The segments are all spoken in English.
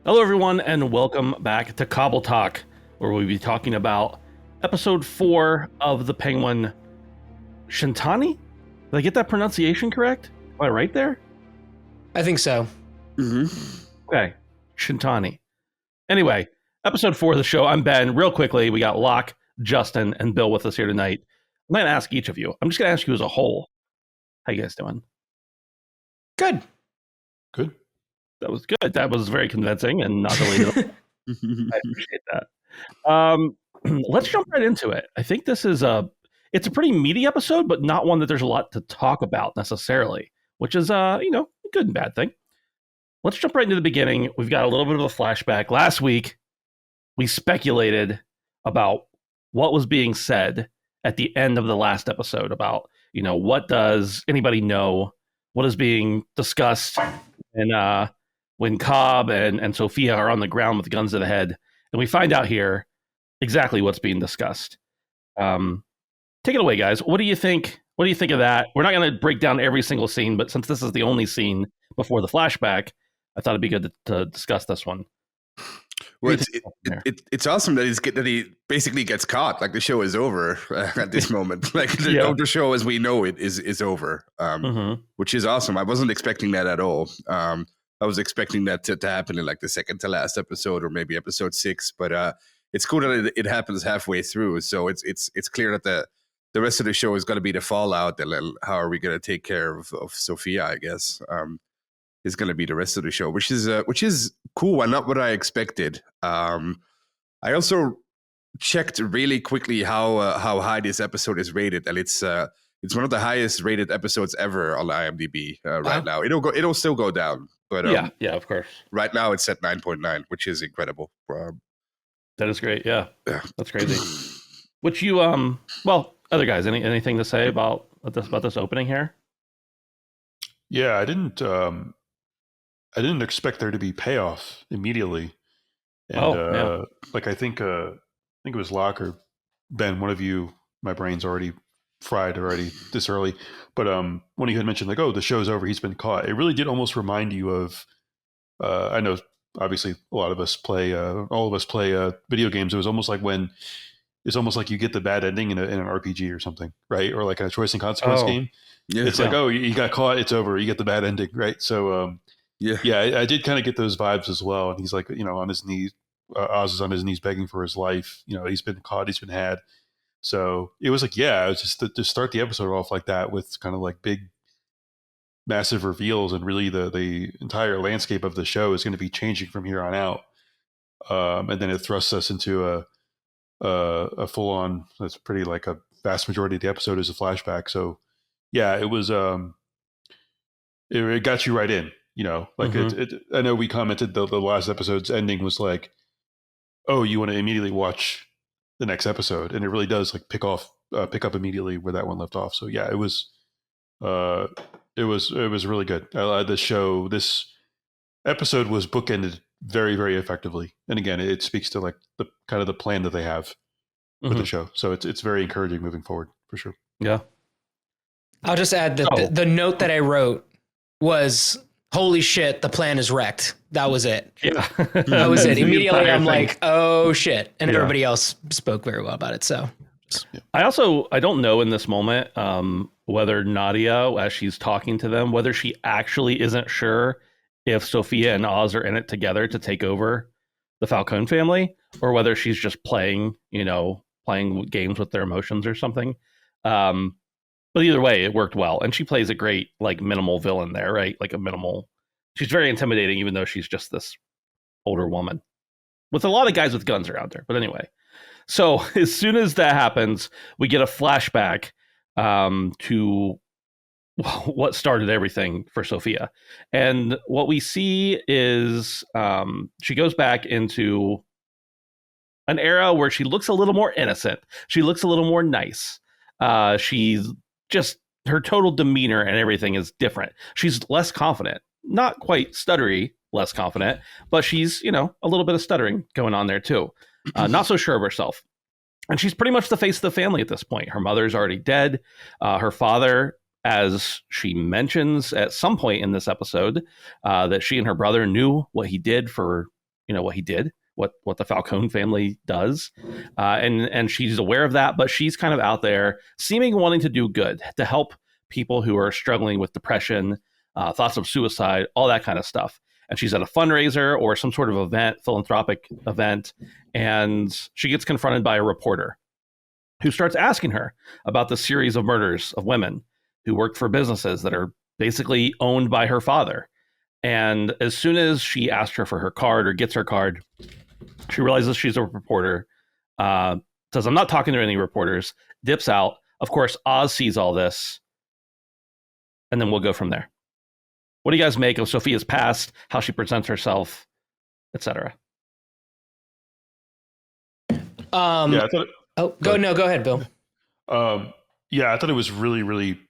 Hello, everyone, and welcome back to Cobbletalk, where we'll be talking about episode 4 of the Penguin Shintani. Did I get that pronunciation correct? Am I right there? I think so. Okay, Shintani. Anyway, episode 4 of the show. I'm Ben. Real quickly, we got Locke, Justin, and Bill with us here tonight. I'm going to ask each of you. I'm just going to ask you as a whole. How you guys doing? Good. That was good. That was very convincing and not really. I appreciate that. Let's jump right into it. I think this is it's a pretty meaty episode, but not one that there's a lot to talk about necessarily, which is a good and bad thing. Let's jump right into the beginning. We've got a little bit of a flashback. Last week, we speculated about what was being said at the end of the last episode about, what does anybody know? What is being discussed? And when Cobb and Sophia are on the ground with guns to the head, and we find out here exactly what's being discussed. Take it away, guys. What do you think? What do you think of that? We're not going to break down every single scene, but since this is the only scene before the flashback, I thought it'd be good to discuss this one. Well, it's awesome that he basically gets caught. Like the show is over at this moment. Like the show as we know it is over, which is awesome. I wasn't expecting that at all. I was expecting that to happen in like the second to last episode or maybe episode 6. But it's cool that it happens halfway through. So it's clear that the rest of the show is going to be the fallout. And how are we going to take care of Sophia? I guess. Is going to be the rest of the show, which is cool and not what I expected. I also checked really quickly how high this episode is rated, and it's one of the highest rated episodes ever on IMDb right now. It'll still go down, but yeah, of course. Right now it's at 9.9, which is incredible. That is great. Yeah, that's crazy. Which you other guys, anything to say about this opening here? Yeah, I didn't expect there to be payoff immediately. And I think it was Locke or Ben, one of you, my brain's already fried this early. But when you had mentioned like, oh, the show's over, he's been caught. It really did almost remind you of, I know obviously all of us play video games. It was almost like it's almost like you get the bad ending in an RPG or something, right? Or like a choice and consequence game. Yeah, it's like, oh, you got caught, it's over. You get the bad ending, right? So, I did kind of get those vibes as well. And he's like, on his knees, Oz is on his knees begging for his life. He's been caught, he's been had. So it was like, it was just to start the episode off like that with kind of like big, massive reveals, and really the entire landscape of the show is going to be changing from here on out. And then it thrusts us into a full on. That's pretty like a vast majority of the episode is a flashback. So it was. It got you right in. I know we commented the last episode's ending was like, oh, you want to immediately watch the next episode, and it really does like pick up immediately where that one left off. So it was really good. This episode was bookended very, very effectively, and again, it speaks to like the kind of the plan that they have with the show. So it's very encouraging moving forward for sure. Yeah, I'll just add that the note that I wrote was, holy shit, the plan is wrecked. That was it. Yeah. That was it. Immediately I'm like, oh shit. And everybody else spoke very well about it. So I don't know in this moment whether Nadia, as she's talking to them, whether she actually isn't sure if Sophia and Oz are in it together to take over the Falcone family, or whether she's just playing games with their emotions or something. But either way, it worked well. And she plays a great, like, minimal villain there, right? Like she's very intimidating, even though she's just this older woman with a lot of guys with guns around her. But anyway, so as soon as that happens, we get a flashback to what started everything for Sophia. And what we see is she goes back into an era where she looks a little more innocent. She looks a little more nice. She's just, her total demeanor and everything is different. She's less confident, not quite stuttery, less confident, but she's, a little bit of stuttering going on there too. Not so sure of herself. And she's pretty much the face of the family at this point. Her mother's already dead. Her father, as she mentions at some point in this episode, that she and her brother knew what he did for what he did, what the Falcone family does, and she's aware of that, but she's kind of out there seeming wanting to do good, to help people who are struggling with depression, thoughts of suicide, all that kind of stuff. And she's at a fundraiser or some sort of event, philanthropic event, and she gets confronted by a reporter who starts asking her about the series of murders of women who worked for businesses that are basically owned by her father. And as soon as she asks her for her card or gets her card, she realizes she's a reporter, says, I'm not talking to any reporters, dips out. Of course, Oz sees all this, and then we'll go from there. What do you guys make of Sophia's past, how she presents herself, etc.? Go ahead, Bill. I thought it was really, really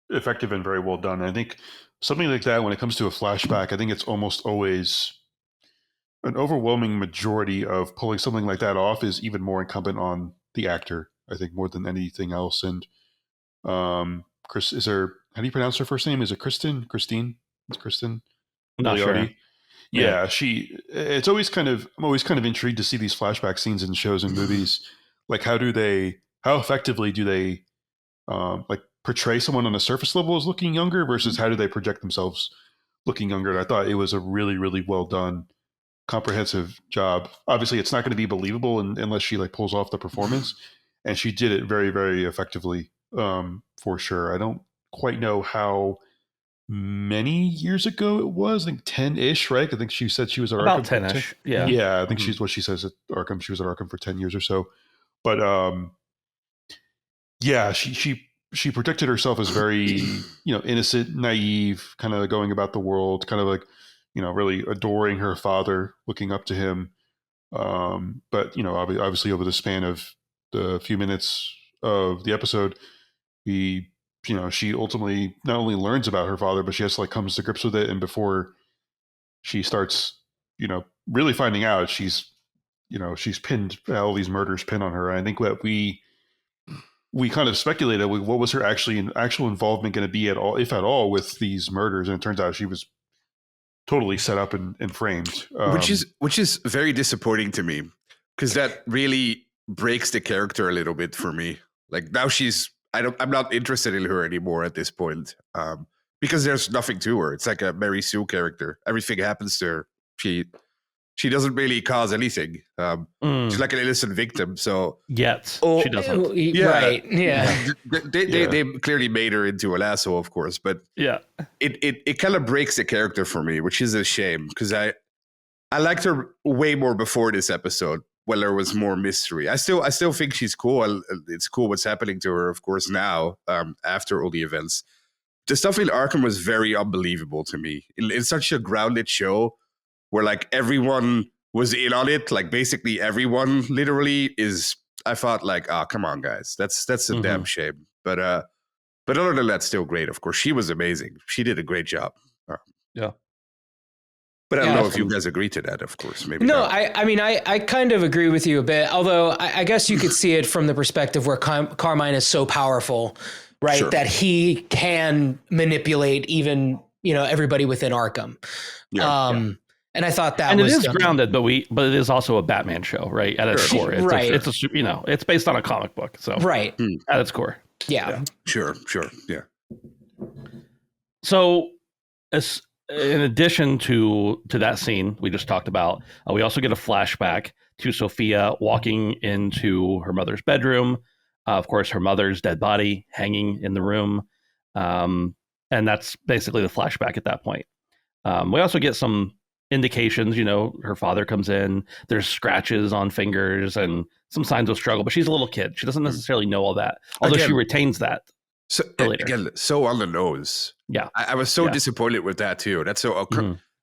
effective and very well done. And I think something like that, when it comes to a flashback, I think it's almost always an overwhelming majority of pulling something like that off is even more incumbent on the actor, I think, more than anything else. And Chris, how do you pronounce her first name? Is it Cristin? It's Cristin Milioti. Sure. Yeah, I'm always kind of intrigued to see these flashback scenes in shows and movies. Like how effectively do they like portray someone on the surface level as looking younger versus how do they project themselves looking younger? And I thought it was a really, really well done, comprehensive job. Obviously it's not going to be believable unless she like pulls off the performance, and she did it very, very effectively, for sure. I don't quite know how many years ago it was. I think 10-ish, right? I think she said she was at about Arkham 10-ish. Yeah. Yeah. I think she's what she says at Arkham. She was at Arkham for 10 years or so. But she protected herself as very, innocent, naive, kind of going about the world, kind of like, really adoring her father, looking up to him. But, obviously over the span of the few minutes of the episode, she ultimately not only learns about her father, but she has to like comes to grips with it. And before she starts, really finding out, she's pinned, all these murders pinned on her. And I think that we kind of speculated what was her actual involvement going to be at all, if at all, with these murders. And it turns out she was totally set up and framed. Which is very disappointing to me, because that really breaks the character a little bit for me. Like now I'm not interested in her anymore at this point, because there's nothing to her. It's like a Mary Sue character. Everything happens to her. She doesn't really cause anything. She's like an innocent victim. So she doesn't. Yeah, right. Yeah. They clearly made her into an asshole, of course. But yeah, it kind of breaks the character for me, which is a shame, because I liked her way more before this episode, when there was more mystery. I still think she's cool. It's cool what's happening to her, of course, now, after all the events. The stuff in Arkham was very unbelievable to me. In such a grounded show where like everyone was in on it, like basically everyone literally is. I thought like, oh, come on, guys, that's a damn shame. But other than that, still great. Of course, she was amazing. She did a great job. Yeah. But I don't know if you guys agree to that, of course. Maybe no, not. I kind of agree with you a bit, although I guess you could see it from the perspective where Carmine is so powerful, right? Sure. That he can manipulate even, everybody within Arkham. Yeah. And I thought that was... And it is grounded, but it is also a Batman show, right? At its core. It's based on a comic book. So right. At its core. Yeah. Sure. Yeah. So in addition to that scene we just talked about, we also get a flashback to Sophia walking into her mother's bedroom. Of course, her mother's dead body hanging in the room. And that's basically the flashback at that point. We also get some indications, her father comes in, there's scratches on fingers and some signs of struggle, but she's a little kid. She doesn't necessarily know all that, although she retains that. So again, so on the nose. Yeah, I was so disappointed with that too. That's so.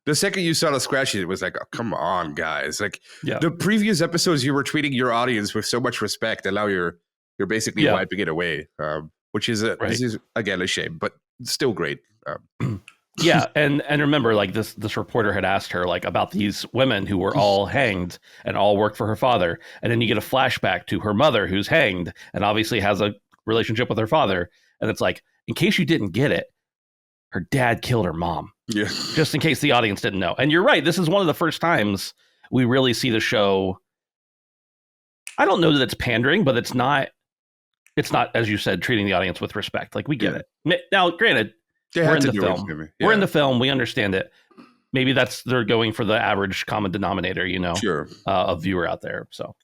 The second you saw the scratches, it was like, oh, come on, guys! Like the previous episodes, you were treating your audience with so much respect, and now you're basically wiping it away, which is this is again a shame, but still great. Yeah, and remember, like this reporter had asked her like about these women who were all hanged and all worked for her father, and then you get a flashback to her mother who's hanged and obviously has a relationship with her father, and it's like, in case you didn't get it, her dad killed her mom. Yeah, just in case the audience didn't know. And you're right, this is one of the first times, we really see the show. I don't know that it's pandering, but it's not, as you said, treating the audience with respect. Like, we get it. Now, granted, we're in the film. We're in the film. We understand it. Maybe they're going for the average common denominator, sure, of viewer out there. So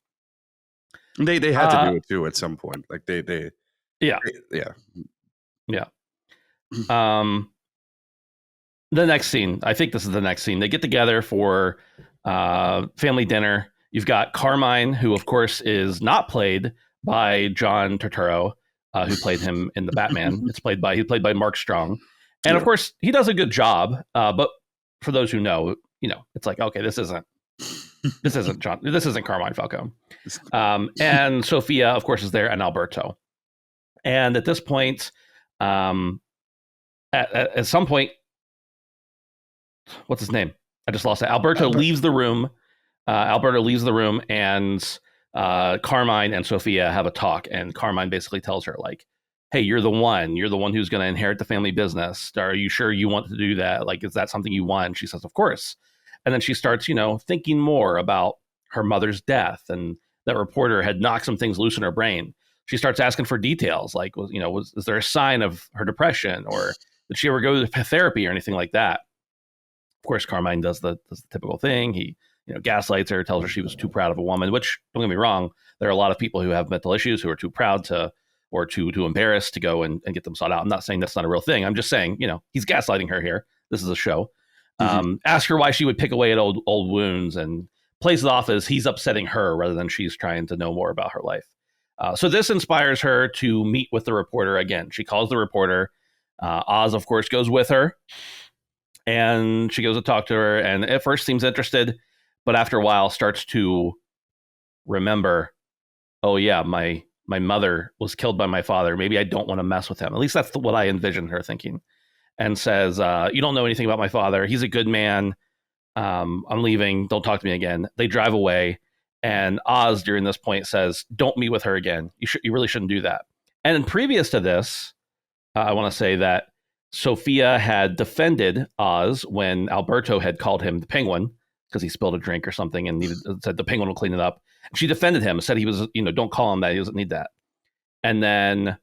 they had to do it too at some point. Like yeah. The next scene, I think this is the next scene. They get together for family dinner. You've got Carmine, who of course is not played by John Turturro, who played him in the Batman. He played by Mark Strong, and of course he does a good job. But for those who know, it's like, okay, this isn't John. This isn't Carmine Falcone. And Sophia, of course, is there, and Alberto. And at this point, at some point, what's his name? I just lost it. Alberto leaves the room. And Carmine and Sophia have a talk, and Carmine basically tells her, like, hey, you're the one who's going to inherit the family business. Are you sure you want to do that? Like, is that something you want? And she says, of course. And then she starts, thinking more about her mother's death, and that reporter had knocked some things loose in her brain. She starts asking for details, like, is there a sign of her depression, or did she ever go to therapy or anything like that? Of course, Carmine does the typical thing. He gaslights her, tells her she was too proud of a woman, which, don't get me wrong, there are a lot of people who have mental issues who are too proud to, or too embarrassed to go and get them sought out. I'm not saying that's not a real thing. I'm just saying, he's gaslighting her here. This is a show. Ask her why she would pick away at old wounds, and plays it off as he's upsetting her rather than she's trying to know more about her life. So this inspires her to meet with the reporter again. She calls the reporter. Oz, of course, goes with her. And she goes to talk to her, and at first seems interested, but after a while starts to remember, oh yeah, my mother was killed by my father. Maybe I don't want to mess with him. At least that's what I envisioned her thinking. And says, you don't know anything about my father. He's a good man. I'm leaving. Don't talk to me again. They drive away. And Oz, during this point, says, don't meet with her again. You really shouldn't do that. And previous to this, I want to say that Sophia had defended Oz when Alberto had called him the Penguin because he spilled a drink or something, and said the Penguin will clean it up. She defended him, said he was, don't call him that. He doesn't need that. And then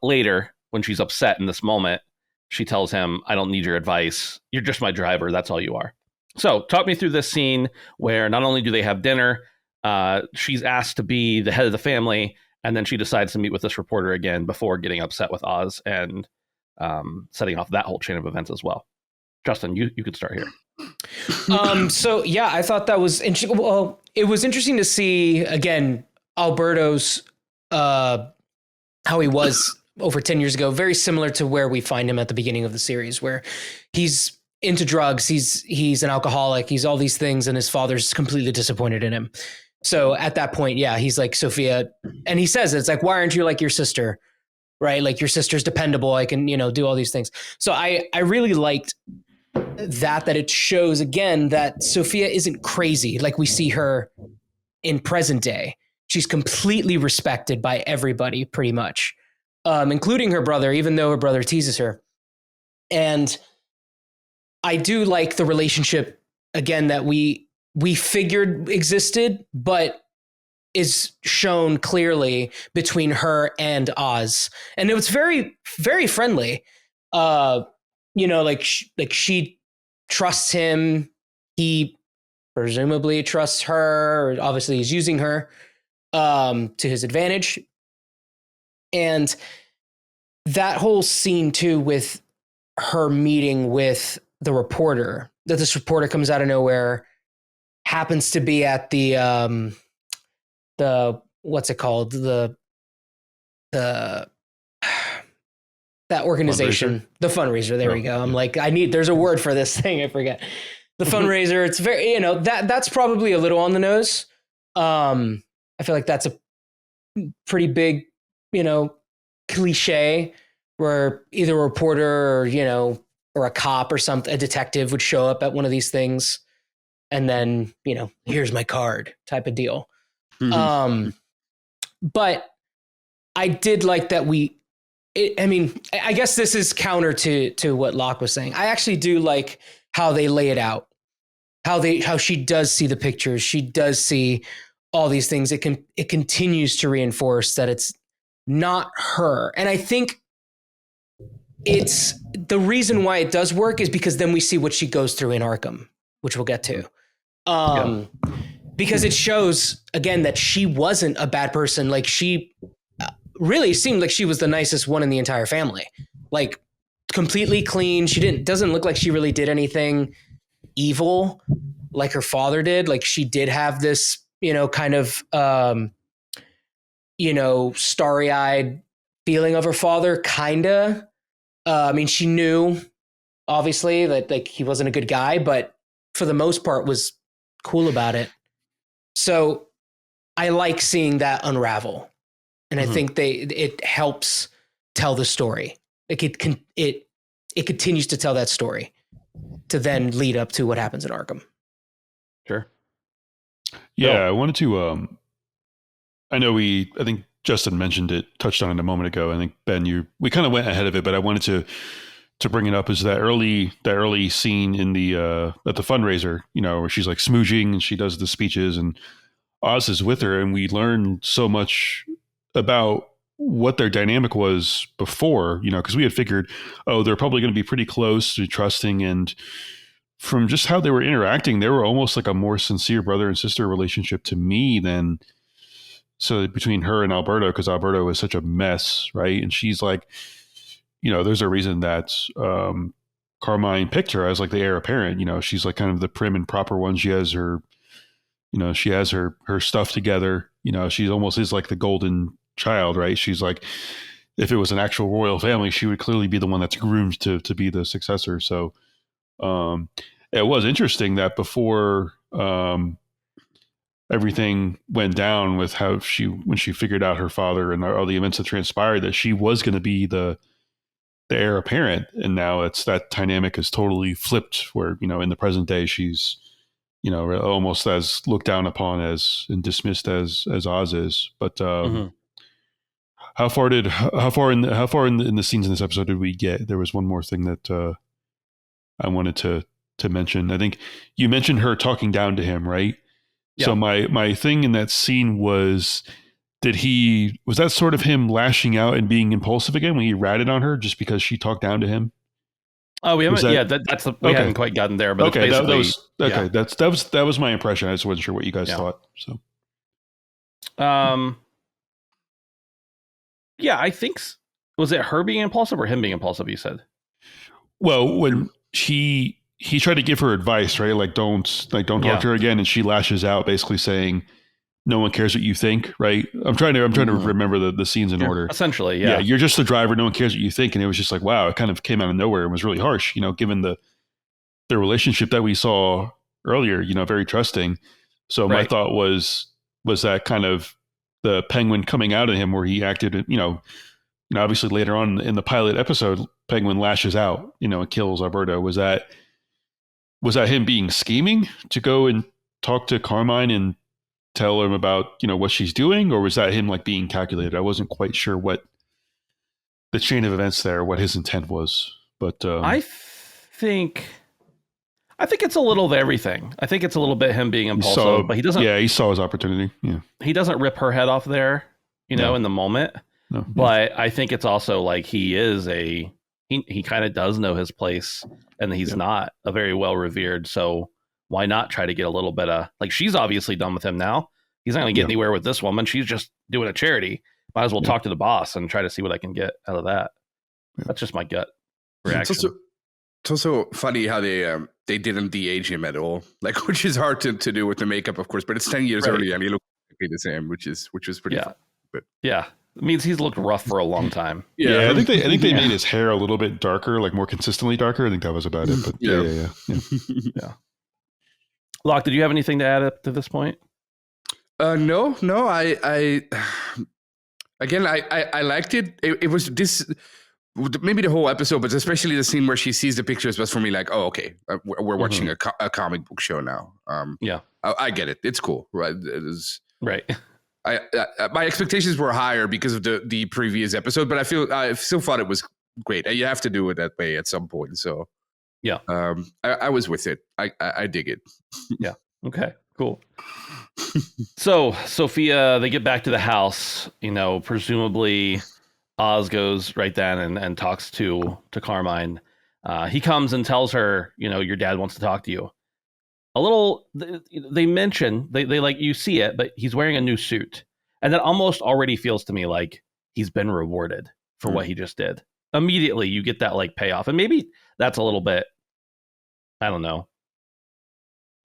later, when she's upset in this moment, she tells him, I don't need your advice. You're just my driver. That's all you are. So talk me through this scene where not only do they have dinner, she's asked to be the head of the family, and then she decides to meet with this reporter again before getting upset with Oz and setting off that whole chain of events as well. Justin, you could start here. So yeah, I thought that was interesting. Well, it was interesting to see again Alberto's how he was over 10 years ago, very similar to where we find him at the beginning of the series, where he's into drugs, he's an alcoholic, he's all these things, and his father's completely disappointed in him. So at that point, yeah, he's like, Sophia, and he says, it's like, why aren't you like your sister? Right? Like, your sister's dependable. I can, do all these things. So I really liked that it shows again that Sophia isn't crazy like we see her in present day. She's completely respected by everybody pretty much, including her brother, even though her brother teases her. And I do like the relationship again that we figured existed, but is shown clearly between her and Oz. And it was very, very friendly. Like she trusts him. He presumably trusts her. Obviously he's using her to his advantage. And that whole scene too, with her meeting with the reporter, that this reporter comes out of nowhere, happens to be at the what's it called? That organization, fundraiser? The fundraiser. There we go. I'm like, there's a word for this thing. I forget. The fundraiser. It's very, that's probably a little on the nose. I feel like that's a pretty big, cliche where either a reporter or, or a cop or something, a detective would show up at one of these things and then, here's my card type of deal. Mm-hmm. But I did like that I guess this is counter to what Locke was saying. I actually do like how they lay it out. how she does see the pictures. She does see all these things. It continues to reinforce that it's not her. And I think it's the reason why it does work is because then we see what she goes through in Arkham, which we'll get to. Because it shows again that she wasn't a bad person. Like she really seemed like she was the nicest one in the entire family, like completely clean. Doesn't look like she really did anything evil like her father did. Like she did have this, kind of, starry-eyed feeling of her father. Kinda. I mean, she knew obviously that like he wasn't a good guy, but for the most part was cool about it. So I like seeing that unravel. And I think it helps tell the story. Like it continues to tell that story to then lead up to what happens in Arkham. Sure. Yeah, I wanted to I think Justin mentioned it, touched on it a moment ago. I think Ben, we kind of went ahead of it, but I wanted to bring it up as that early scene in the at the fundraiser, where she's like smooching and she does the speeches and Oz is with her, and we learn so much about what their dynamic was before, because we had figured, they're probably going to be pretty close to trusting, and from just how they were interacting, they were almost like a more sincere brother and sister relationship to me than between her and Alberto, because Alberto was such a mess, right? And she's like, there's a reason that Carmine picked her as like the heir apparent. She's like kind of the prim and proper one. She has her, she has her stuff together. She almost is like the golden child, right? She's like, if it was an actual royal family, she would clearly be the one that's groomed to be the successor. So it was interesting that before everything went down with how when she figured out her father and all the events that transpired, that she was going to be the heir apparent. And now it's that dynamic is totally flipped where, in the present day, she's, almost as looked down upon as and dismissed as Oz is. But how far in the scenes in this episode did we get? There was one more thing that I wanted to mention. I think you mentioned her talking down to him, right? Yeah. So my thing in that scene was that sort of him lashing out and being impulsive again when he ratted on her just because she talked down to him? Oh, we haven't. We haven't quite gotten there, but okay, it's basically, that was my impression. I just wasn't sure what you guys thought. So, yeah, I think was it her being impulsive or him being impulsive? You said. Well, when he tried to give her advice, right? Like don't talk to her again, and she lashes out, basically saying, "No one cares what you think." Right? I'm trying to remember the scenes in order. Essentially, yeah. You're just the driver. No one cares what you think, and it was just like, wow, it kind of came out of nowhere and was really harsh. Given the relationship that we saw earlier, very trusting. So my thought was that kind of the Penguin coming out of him, where he acted, obviously later on in the pilot episode, Penguin lashes out, and kills Alberto. Was that him being scheming to go and talk to Carmine and tell him about, what she's doing? Or was that him like being calculated? I wasn't quite sure what the chain of events there, what his intent was, but I think it's a little of everything. I think it's a little bit him being impulsive, but he doesn't. Yeah, he saw his opportunity. Yeah, he doesn't rip her head off there, in the moment. No. But I think it's also like he is he kind of does know his place, and he's not a very well revered. So why not try to get a little bit of like, she's obviously done with him now. He's not going to get anywhere with this woman. She's just doing a charity. Might as well talk to the boss and try to see what I can get out of that. Yeah. That's just my gut reaction. It's also funny how they didn't de-age him at all, like, which is hard to do with the makeup, of course. But it's 10 years earlier, and he looks exactly the same, which was pretty. Yeah, fun. But it means he's looked rough for a long time. Yeah, I think they made his hair a little bit darker, like more consistently darker. I think that was about it. But yeah. Locke, did you have anything to add up to this point? No. I liked it. It was this. Maybe the whole episode, but especially the scene where she sees the pictures was for me like, oh, okay, we're watching a comic book show now. I get it. It's cool, right? It is right. My expectations were higher because of the previous episode, but I still thought it was great. You have to do it that way at some point. So Yeah. I was with it. I dig it. Yeah. Okay, cool. So Sophia, they get back to the house, presumably Oz goes right then and talks to Carmine. He comes and tells her, your dad wants to talk to you. A little, they mention, they like, you see it, but he's wearing a new suit. And that almost already feels to me like he's been rewarded for what he just did. Immediately you get that like payoff. And maybe that's a little bit, I don't know,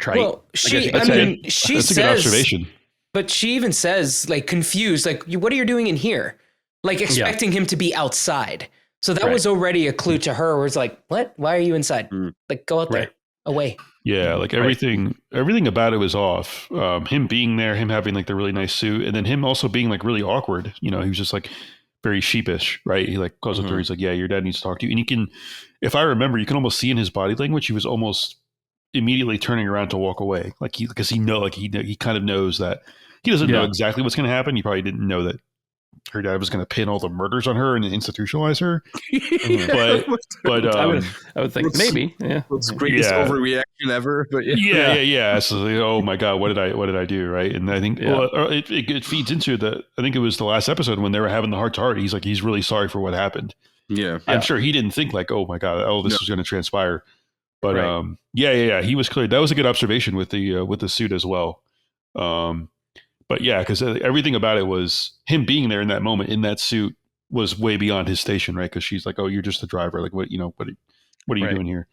trite. Well, she that's says, a good observation. But she even says, like, confused, like, what are you doing in here? Like, expecting him to be outside. So that was already a clue to her where it's like, what? Why are you inside? Like, go out there, away. Yeah, like everything about it was off. Him being there, him having like the really nice suit, and then him also being like really awkward. He was just like very sheepish, right? He like goes up to her, he's like, yeah, your dad needs to talk to you. And you can, if I remember, you can almost see in his body language, he was almost immediately turning around to walk away. Like he kind of knows that he doesn't know exactly what's going to happen. He probably didn't know that her dad was going to pin all the murders on her and institutionalize her. But I would think maybe, it's the greatest overreaction ever. But So like, oh my God, what did I do? Right. And I think it feeds into I think it was the last episode when they were having the heart to heart. He's like, he's really sorry for what happened. Yeah. I'm sure he didn't think like, oh my God, this was going to transpire. But he was clear. That was a good observation with the suit as well. But yeah, because everything about it was him being there in that moment in that suit was way beyond his station, right? Because she's like, "Oh, you're just the driver. Like, what are you doing here?"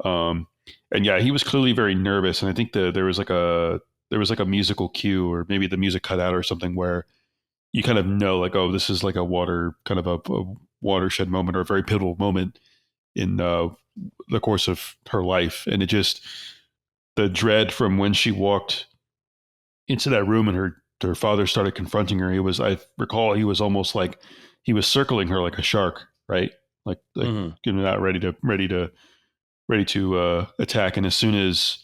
And yeah, he was clearly very nervous. And I think there was like a musical cue, or maybe the music cut out or something, where you kind of know, like, oh, this is like a watershed moment or a very pivotal moment in the course of her life. And it just, the dread from when she walked into that room and her father started confronting her. I recall he was almost like he was circling her like a shark, right? Like getting out ready to attack. And as soon as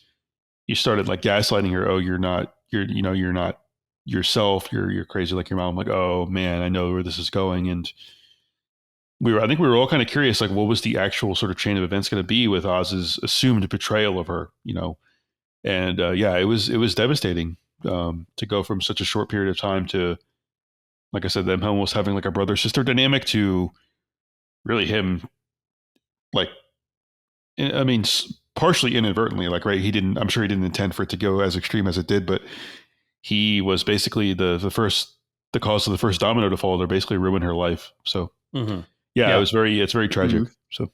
you started like gaslighting her, oh, you're not yourself. You're crazy like your mom. I'm like, oh man, I know where this is going. And I think we were all kind of curious, like, what was the actual sort of chain of events going to be with Oz's assumed betrayal of her, And it was devastating to go from such a short period of time to, like I said, them almost having like a brother-sister dynamic to really him, like, I mean, partially inadvertently, like, right, I'm sure he didn't intend for it to go as extreme as it did, but he was basically the cause of the first domino to fall, or basically ruin her life. So it's very tragic. So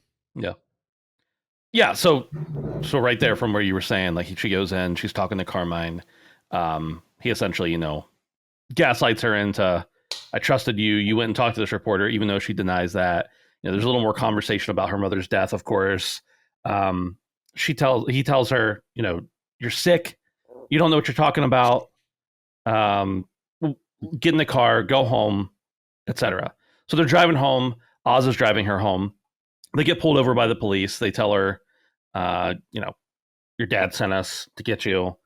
so right there from where you were saying, like, she goes in, she's talking to Carmine. He essentially, gaslights her into, I trusted you. You went and talked to this reporter, even though she denies that. There's a little more conversation about her mother's death, of course. He tells her, you're sick. You don't know what you're talking about. Get in the car, go home, etc. So they're driving home. Oz is driving her home. They get pulled over by the police. They tell her, your dad sent us to get you,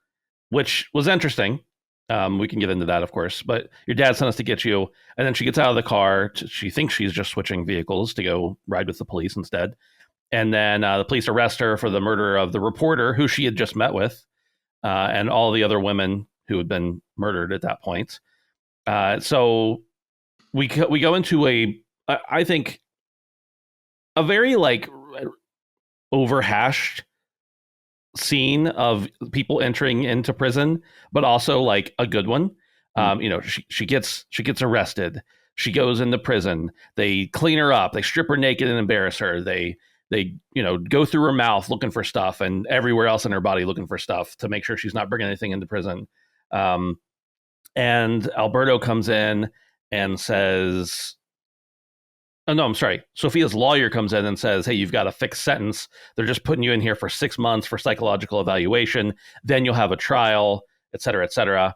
which was interesting. We can get into that, of course, but your dad sent us to get you. And then she gets out of the car. She thinks she's just switching vehicles to go ride with the police instead. And then the police arrest her for the murder of the reporter who she had just met with, and all the other women who had been murdered at that point. So we go into I think, a very like overhashed scene of people entering into prison, but also like a good one. She gets arrested. She goes into prison. They clean her up. They strip her naked and embarrass her. They go through her mouth looking for stuff and everywhere else in her body looking for stuff to make sure she's not bringing anything into prison. And Alberto comes in and says, oh, no, I'm sorry. Sophia's lawyer comes in and says, hey, you've got a fixed sentence. They're just putting you in here for 6 months for psychological evaluation. Then you'll have a trial, et cetera, et cetera.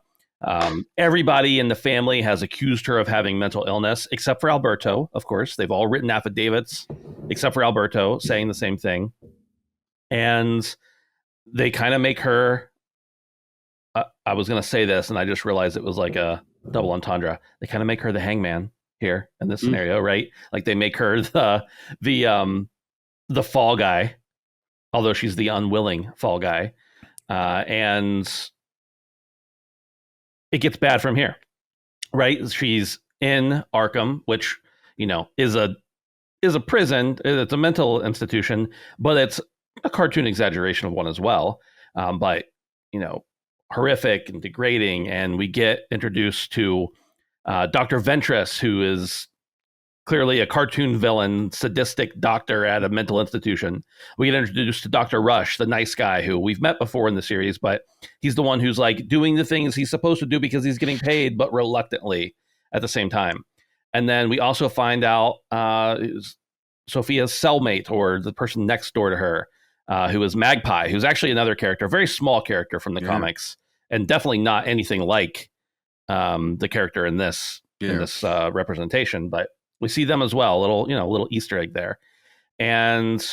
Everybody in the family has accused her of having mental illness, except for Alberto, of course. They've all written affidavits, except for Alberto, saying the same thing. And they kind of make her, I was going to say this, and I just realized it was like a double entendre. They kind of make her the hangman here in this scenario, right? Like they make her the fall guy although she's the unwilling fall guy. And it gets bad from here, right? She's in Arkham, which, is a prison. It's a mental institution, but it's a cartoon exaggeration of one as well. But, horrific and degrading. And we get introduced to Dr. Ventress, who is clearly a cartoon villain, sadistic doctor at a mental institution. We get introduced to Dr. Rush, the nice guy who we've met before in the series, but he's the one who's like doing the things he's supposed to do because he's getting paid, but reluctantly at the same time. And then we also find out Sophia's cellmate, or the person next door to her, who is Magpie, who's actually another character, a very small character from the comics, and definitely not anything like the character in this representation, but we see them as well, little Easter egg there. And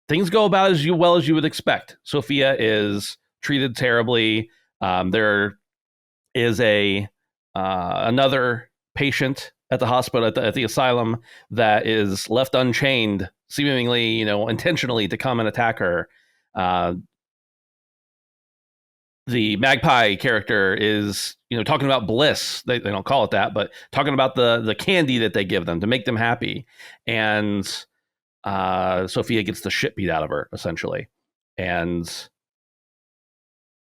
things go about as well as you would expect. Sophia is treated terribly. There is another patient at the hospital, at the asylum, that is left unchained, seemingly, intentionally, to come and attack her. The Magpie character is, talking about bliss. They don't call it that, but talking about the candy that they give them to make them happy. And Sophia gets the shit beat out of her, essentially. And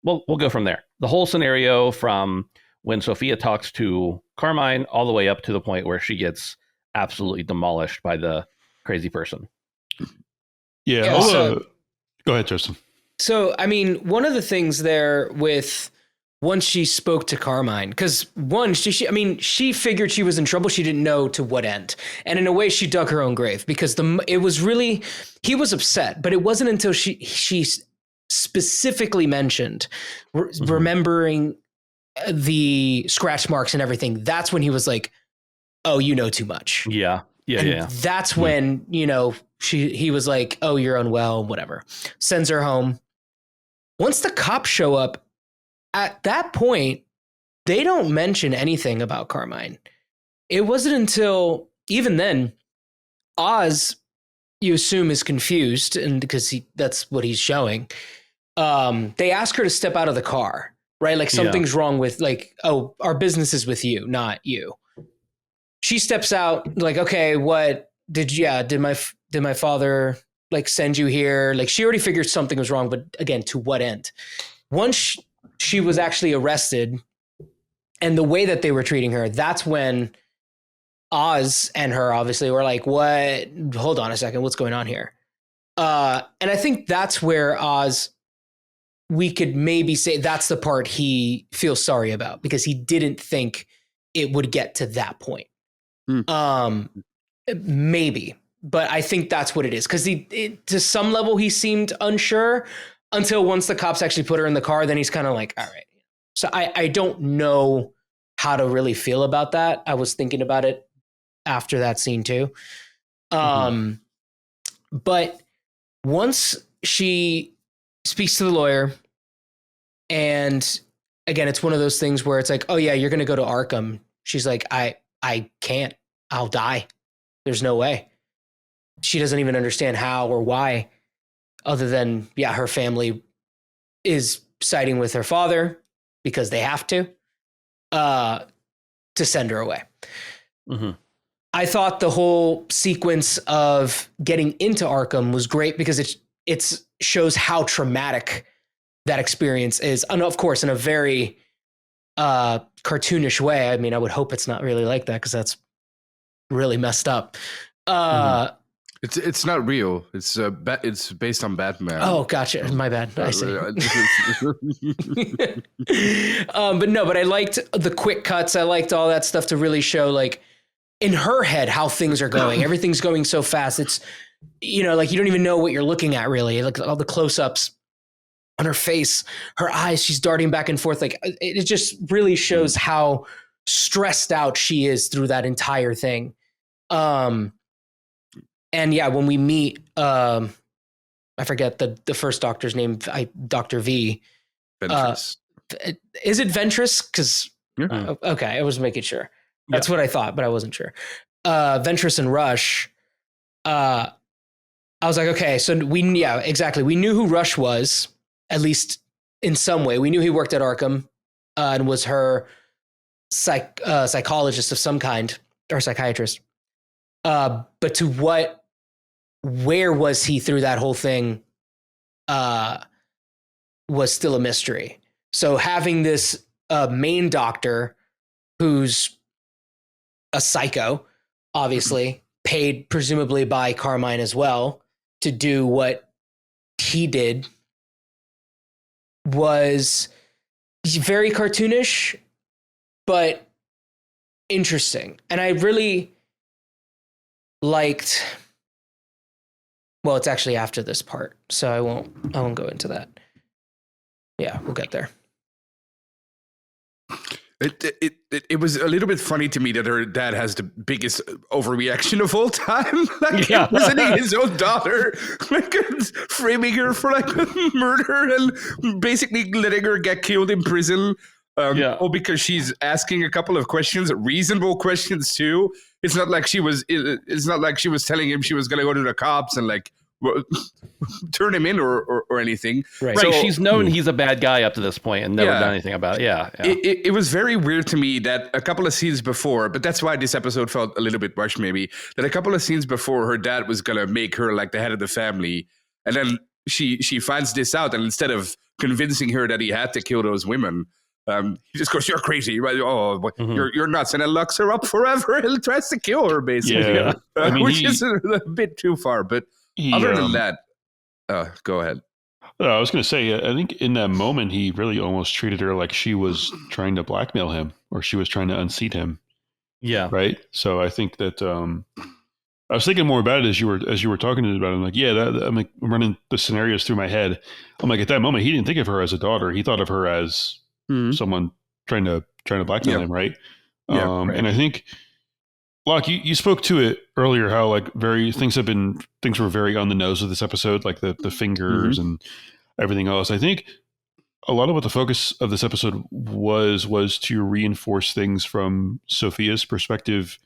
we'll go from there. The whole scenario from when Sophia talks to Carmine all the way up to the point where she gets absolutely demolished by the crazy person. Yeah. Go ahead, Tristan. So, I mean, one of the things there with once she spoke to Carmine, because she figured she was in trouble. She didn't know to what end. And in a way, she dug her own grave, because he was upset, but it wasn't until she specifically mentioned remembering the scratch marks and everything. That's when he was like, oh, you know too much. Yeah. That's when, he was like, oh, you're unwell, whatever. Sends her home. Once the cops show up, at that point, they don't mention anything about Carmine. It wasn't until, even then, Oz, you assume, is confused, and because that's what he's showing. They ask her to step out of the car, right? Like something's wrong with, like, oh, our business is with you, not you. She steps out, like, okay, what did my father like send you here? Like, she already figured something was wrong, but again, to what end? Once she was actually arrested, and the way that they were treating her, that's when Oz and her obviously were like, what? Hold on a second. What's going on here? And I think that's where Oz, we could maybe say that's the part he feels sorry about, because he didn't think it would get to that point. Maybe, but I think that's what it is. Because to some level, he seemed unsure until once the cops actually put her in the car. Then he's kind of like, all right. So I don't know how to really feel about that. I was thinking about it after that scene too. But once she speaks to the lawyer, and again, it's one of those things where it's like, oh yeah, you're going to go to Arkham. She's like, I can't, I'll die. There's no way. She doesn't even understand how or why, other than, her family is siding with her father because they have to send her away. I thought the whole sequence of getting into Arkham was great, because it shows how traumatic that experience is. And of course, in a very cartoonish way. I mean, I would hope it's not really like that, because that's really messed up. It's not real. It's based on Batman. Oh, gotcha. My bad. I see. But I liked the quick cuts. I liked all that stuff to really show, like, in her head, how things are going. Everything's going so fast. It's, like, you don't even know what you're looking at, really. Like, all the close-ups on her face, her eyes, she's darting back and forth. Like, it just really shows how stressed out she is through that entire thing. And yeah, when we meet, I forget the first doctor's name, Dr. V. Ventress. Is it Ventress? Because okay, I was making sure. That's what I thought, but I wasn't sure. Ventress and Rush. I was like, okay, so exactly. We knew who Rush was, at least in some way. We knew he worked at Arkham and was her psychologist of some kind, or psychiatrist. But to where was he through that whole thing was still a mystery. So having this main doctor who's a psycho, obviously, paid presumably by Carmine as well to do what he did, was very cartoonish, but interesting. And I really liked, well, it's actually after this part, so I won't go into that. Yeah, we'll get there. It was a little bit funny to me that her dad has the biggest overreaction of all time, like imprisoning his own daughter, like framing her for like murder and basically letting her get killed in prison. All because she's asking a couple of questions, reasonable questions too. It's not like she was telling him she was going to go to the cops and like turn him in or anything. Right. So, she's known he's a bad guy up to this point and never done anything about it. Yeah. It was very weird to me that a couple of scenes before, but that's why this episode felt a little bit rushed maybe, that a couple of scenes before her dad was going to make her like the head of the family. And then she finds this out, and instead of convincing her that he had to kill those women, he just goes, "You're crazy, right? Oh, you're nuts," and then locks her up forever and tries to kill her, basically. Yeah. Which is a bit too far. But other than that, go ahead. I was going to say, I think in that moment, he really almost treated her like she was trying to blackmail him, or she was trying to unseat him. Yeah. Right. So I think that I was thinking more about it as you were talking about it. I'm like, I'm like running the scenarios through my head. I'm like, at that moment, he didn't think of her as a daughter. He thought of her as someone trying to blackmail him. Right. Right. And I think, Locke, you spoke to it earlier, how like things were very on the nose of this episode, like the fingers and everything else. I think a lot of what the focus of this episode was to reinforce things from Sophia's perspective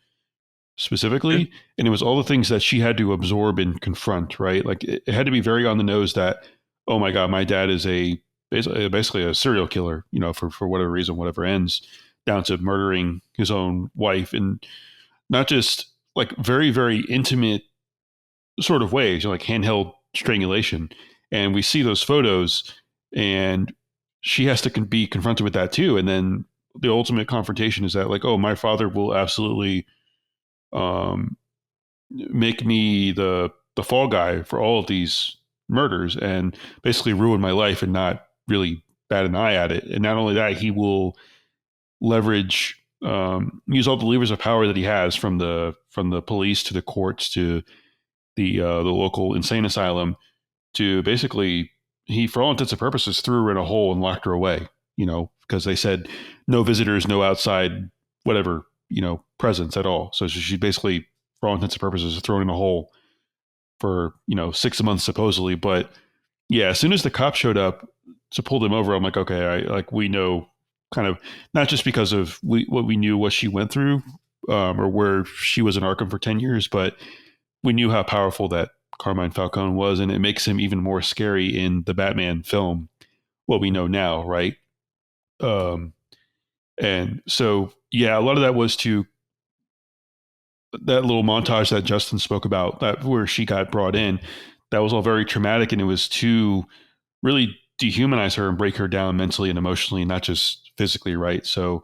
specifically. And it was all the things that she had to absorb and confront, right? Like it had to be very on the nose that, oh my God, my dad is basically a serial killer, for whatever reason, whatever ends, down to murdering his own wife, and not just like very, very intimate sort of ways, like handheld strangulation. And we see those photos, and she has to be confronted with that too. And then the ultimate confrontation is that like, oh, my father will absolutely make me the fall guy for all of these murders and basically ruin my life and not really bat an eye at it. And not only that, he will leverage, use all the levers of power that he has, from the police to the courts to the local insane asylum, to basically, he, for all intents and purposes, threw her in a hole and locked her away, because they said no visitors, no outside, whatever, presence at all. So she basically, for all intents and purposes, is thrown in a hole for, 6 months supposedly. But yeah, as soon as the cops showed up to pull them over, I'm like, okay, we know, kind of, not just because of what we knew, what she went through, or where she was in Arkham for 10 years, but we knew how powerful that Carmine Falcone was, and it makes him even more scary in the Batman film, what we know now, right? And so, yeah, a lot of that was to that little montage that Justin spoke about, that where she got brought in, that was all very traumatic, and it was to really dehumanize her and break her down mentally and emotionally, not just physically, right? So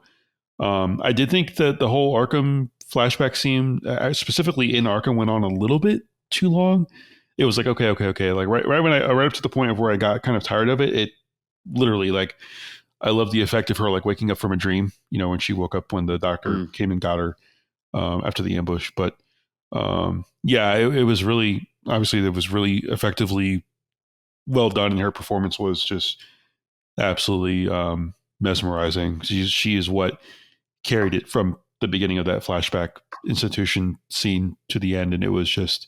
I did think that the whole Arkham flashback scene, specifically in Arkham, went on a little bit too long. It was like, okay. Like right up to the point of where I got kind of tired of it. It literally, like, I love the effect of her like waking up from a dream, when she woke up when the doctor came and got her after the ambush. But yeah, it was really, obviously, it was really effectively well done, and her performance was just absolutely mesmerizing. She is what carried it from the beginning of that flashback institution scene to the end, and it was just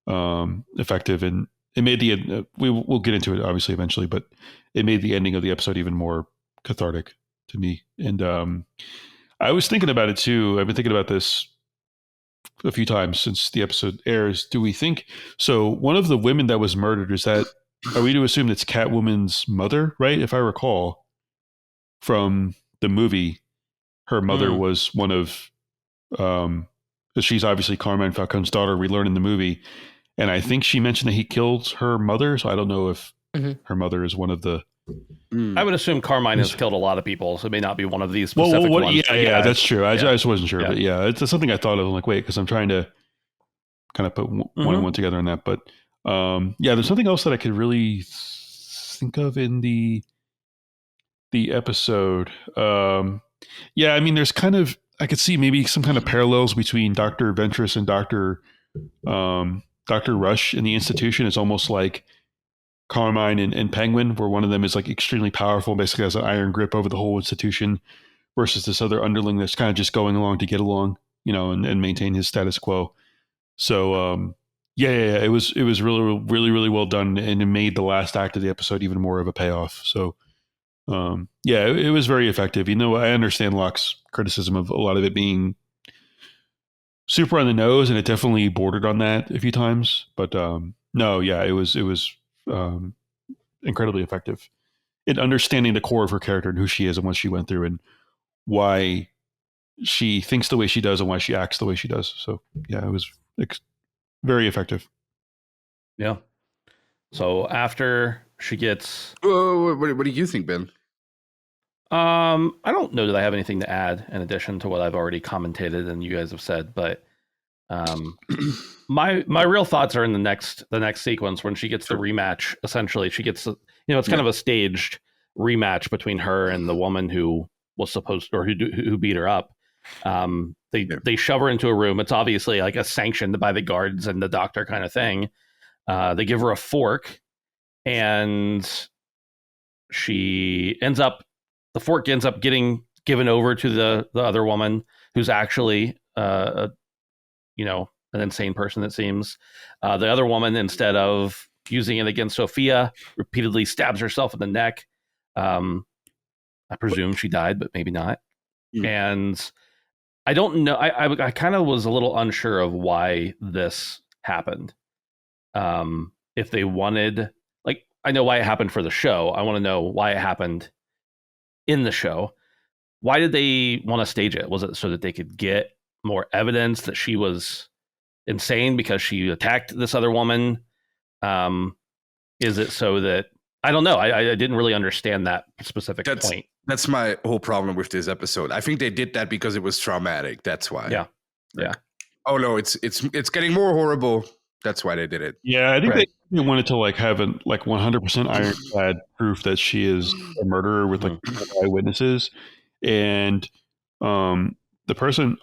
effective, and it made the we'll get into it obviously eventually, but it made the ending of the episode even more cathartic to me. And I was thinking about it too. I've been thinking about this a few times since the episode airs. Do we think so? One of the women that was murdered, are we to assume it's Catwoman's mother, right? If I recall from the movie, her mother was one of, she's obviously Carmine Falcone's daughter. We learn in the movie, and I think she mentioned that he killed her mother. So I don't know if her mother is one of the. I would assume Carmine has killed a lot of people, so it may not be one of these specific ones. Yeah, that's true. I just wasn't sure, but yeah, it's something I thought of. I'm like, wait, because I'm trying to kind of put one and one together on that. But there's something else that I could really think of in the episode. I mean, there's kind of, I could see maybe some kind of parallels between Dr. Ventress and Dr. Rush in the institution. It's almost like Carmine and Penguin, where one of them is like extremely powerful, basically has an iron grip over the whole institution, versus this other underling that's kind of just going along to get along, and maintain his status quo. So, it was really, really, really well done, and it made the last act of the episode even more of a payoff. So, it was very effective. I understand Locke's criticism of a lot of it being super on the nose, and it definitely bordered on that a few times. But it was incredibly effective in understanding the core of her character and who she is and what she went through and why she thinks the way she does and why she acts the way she does. So it was very effective. Yeah. So after she gets, what do you think, Ben? I don't know that I have anything to add in addition to what I've already commentated and you guys have said, but my real thoughts are in the next sequence when she gets the rematch. Essentially, she gets, it's kind of a staged rematch between her and the woman who was supposed, or who beat her up. They shove her into a room. It's obviously like a sanctioned by the guards and the doctor kind of thing. They give her a fork, and the fork ends up getting given over to the other woman, who's actually an insane person, it seems. The other woman, instead of using it against Sophia, repeatedly stabs herself in the neck. I presume she died, but maybe not. And I don't know. I kind of was a little unsure of why this happened. If they wanted, I know why it happened for the show. I want to know why it happened in the show. Why did they want to stage it? Was it so that they could get more evidence that she was insane because she attacked this other woman? Is it so that, I don't know. I didn't really understand that specific point. That's my whole problem with this episode. I think they did that because it was traumatic. That's why. Yeah. Oh no, it's getting more horrible. That's why they did it. Yeah, I think they wanted to have 100% ironclad proof that she is a murderer with eyewitnesses, and the person.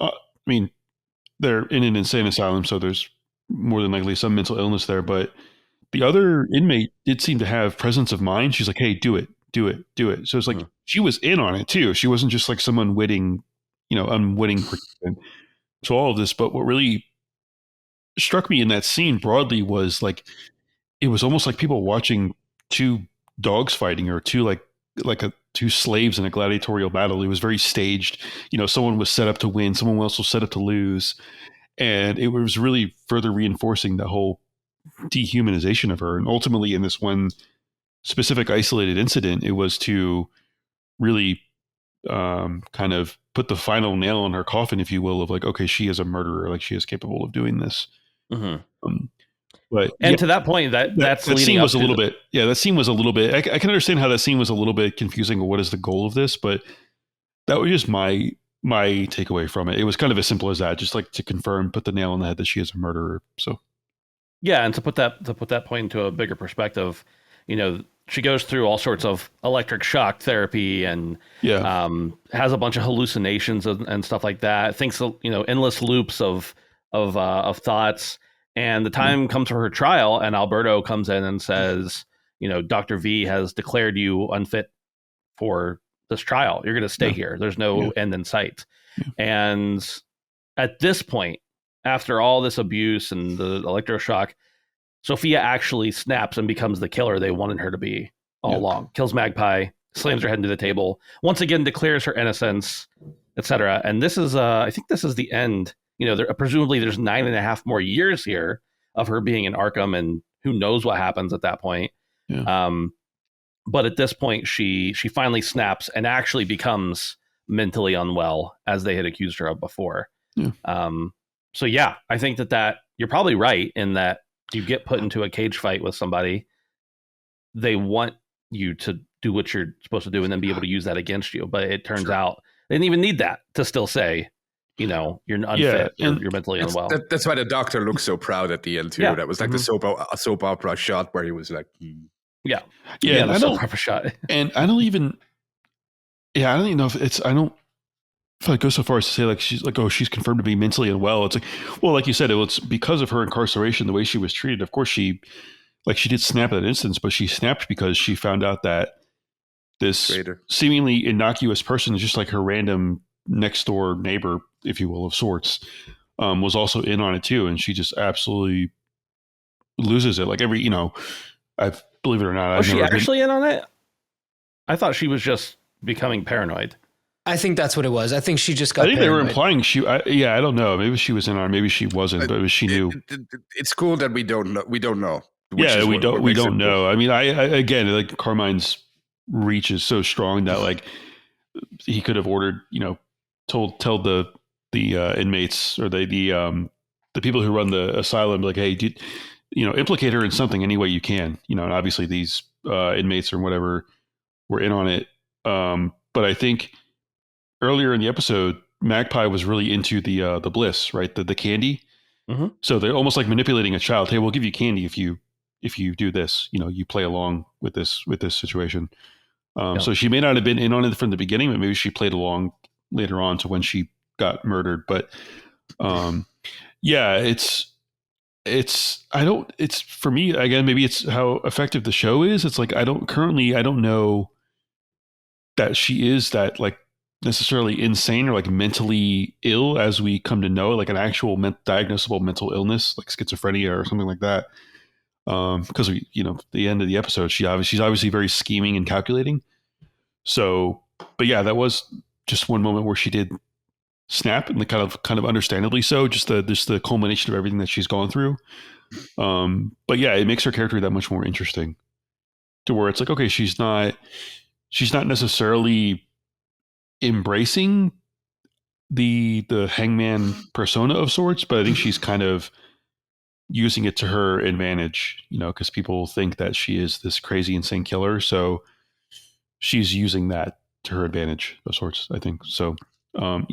They're in an insane asylum, so there's more than likely some mental illness there. But the other inmate did seem to have presence of mind. She's like, "Hey, do it." So it's like she was in on it too. She wasn't just like some unwitting participant to all of this. But what really struck me in that scene broadly was it was almost like people watching two dogs fighting, or two two slaves in a gladiatorial battle. It was very staged. Someone was set up to win, someone else was set up to lose, and it was really further reinforcing the whole dehumanization of her. And ultimately, in this one specific isolated incident, it was to really kind of put the final nail in her coffin, if you will, of okay, she is a murderer, she is capable of doing this. But to that point, that scene was a little bit. Yeah, that scene was a little bit. I can understand how that scene was a little bit confusing. What is the goal of this? But that was just my takeaway from it. It was kind of as simple as that, just to confirm, put the nail on the head that she is a murderer. So yeah, and to put that point into a bigger perspective, she goes through all sorts of electric shock therapy and has a bunch of hallucinations and stuff like that. Thinks endless loops of thoughts. And the time comes for her trial, and Alberto comes in and says, Dr. V has declared you unfit for this trial. You're going to stay here. There's no end in sight. And at this point, after all this abuse and the electroshock, Sophia actually snaps and becomes the killer they wanted her to be all along. Kills Magpie, slams her head into the table, once again declares her innocence, etc. And this is, I think this is the end presumably there's 9.5 more years here of her being in Arkham, and who knows what happens at that point. Yeah. But at this point, she finally snaps and actually becomes mentally unwell, as they had accused her of before. Yeah. So yeah, I think that you're probably right in that you get put into a cage fight with somebody. They want you to do what you're supposed to do and then be able to use that against you. But it turns out they didn't even need that to still say, you're unfit, you're mentally unwell. That's why the doctor looks so proud at the end too. Yeah. That was like the soap opera shot where he was like, yeah, the soap opera shot. And I don't even know if it's, I don't feel like go so far as to say like she's like, oh, she's confirmed to be mentally unwell. It's like, well, like you said, it's because of her incarceration, the way she was treated. Of course, she did snap at that instance, but she snapped because she found out that this seemingly innocuous person is just like her random next door neighbor, if you will, of sorts, was also in on it too. And she just absolutely loses it. Like I believe it or not. Was she actually in on it? I thought she was just becoming paranoid. I think that's what it was. I think she just got paranoid. They were implying I don't know. Maybe she was in on it. Maybe she wasn't, but she knew. It's cool that we don't know. We don't know. Yeah, we don't know. I mean, I again, like Carmine's reach is so strong that like he could have ordered, tell the inmates or the people who run the asylum, like, hey, implicate her in something any way you can, and obviously these inmates or whatever were in on it. But I think earlier in the episode, Magpie was really into the bliss, right? The candy. Mm-hmm. So they're almost like manipulating a child. Hey, we'll give you candy if you do this, you play along with this situation. So she may not have been in on it from the beginning, but maybe she played along later on to when she got murdered. But it's for me, again, maybe it's how effective the show is. It's like, I don't know that she is that like necessarily insane or like mentally ill as we come to know it, like an actual diagnosable mental illness, like schizophrenia or something like that. Because the end of the episode, she's obviously very scheming and calculating. So, but yeah, that was just one moment where she did snap, and kind of understandably so. Just the culmination of everything that she's gone through. But yeah, it makes her character that much more interesting. To where it's like, okay, she's not necessarily embracing the hangman persona of sorts, but I think she's kind of using it to her advantage, because people think that she is this crazy, insane killer. So she's using that to her advantage of sorts, I think. So, I'm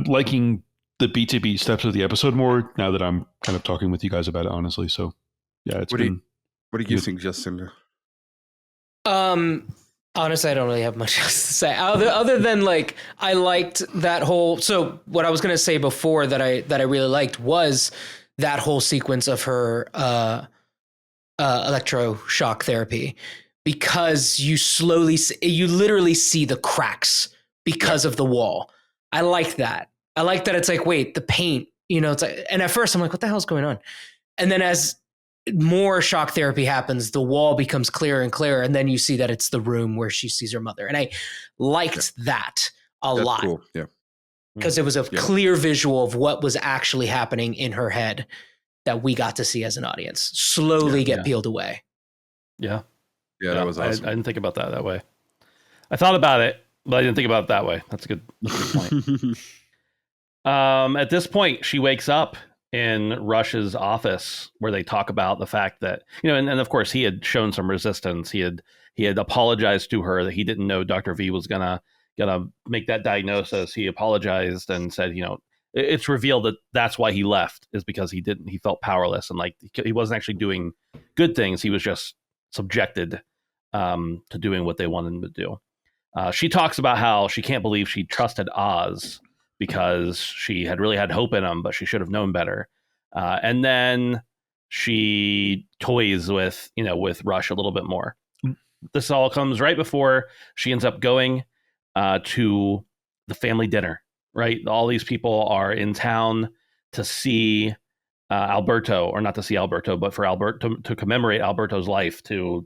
liking the beat to beat steps of the episode more now that I'm kind of talking with you guys about it, honestly. So yeah, what do you think, Justin? Honestly, I don't really have much else to say other than like, I liked that whole, so what I was going to say before that I really liked was that whole sequence of her, electroshock therapy, because you literally see the cracks because of the wall. I like that. I like that. It's like, wait, the paint, it's like, and at first I'm like, what the hell's going on? And then as more shock therapy happens, the wall becomes clearer and clearer, and then you see that it's the room where she sees her mother. And I liked that a lot. Cool. Yeah, because it was a clear visual of what was actually happening in her head that we got to see as an audience slowly get peeled away. Yeah, that was awesome. I didn't think about that way. I thought about it, but I didn't think about it that way. That's a good point. At this point, she wakes up in Rush's office, where they talk about the fact that, and of course he had shown some resistance. He had apologized to her that he didn't know Dr. V was gonna make that diagnosis. He apologized and said, it's revealed that that's why he left, is because he felt powerless, and like he wasn't actually doing good things. He was just subjected to doing what they wanted him to do. She talks about how she can't believe she trusted Oz, because she had really had hope in him, but she should have known better. And then she toys with Rush a little bit more. This all comes right before she ends up going to the family dinner, right? All these people are in town to see Alberto, or not to see Alberto, but for Alberto to commemorate Alberto's life, to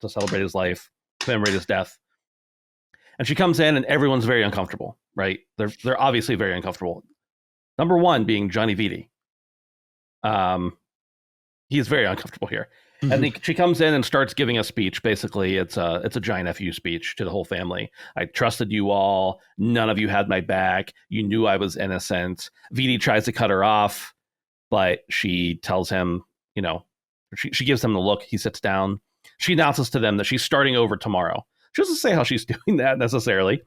celebrate his life, commemorate his death. And she comes in and everyone's very uncomfortable, right? They're obviously very uncomfortable. Number one being Johnny Vitti. He's very uncomfortable here. Mm-hmm. And she comes in and starts giving a speech. Basically, it's a giant FU speech to the whole family. I trusted you all. None of you had my back. You knew I was innocent. Vitti tries to cut her off, but she tells him, she gives him the look. He sits down. She announces to them that she's starting over tomorrow. She doesn't say how she's doing that necessarily,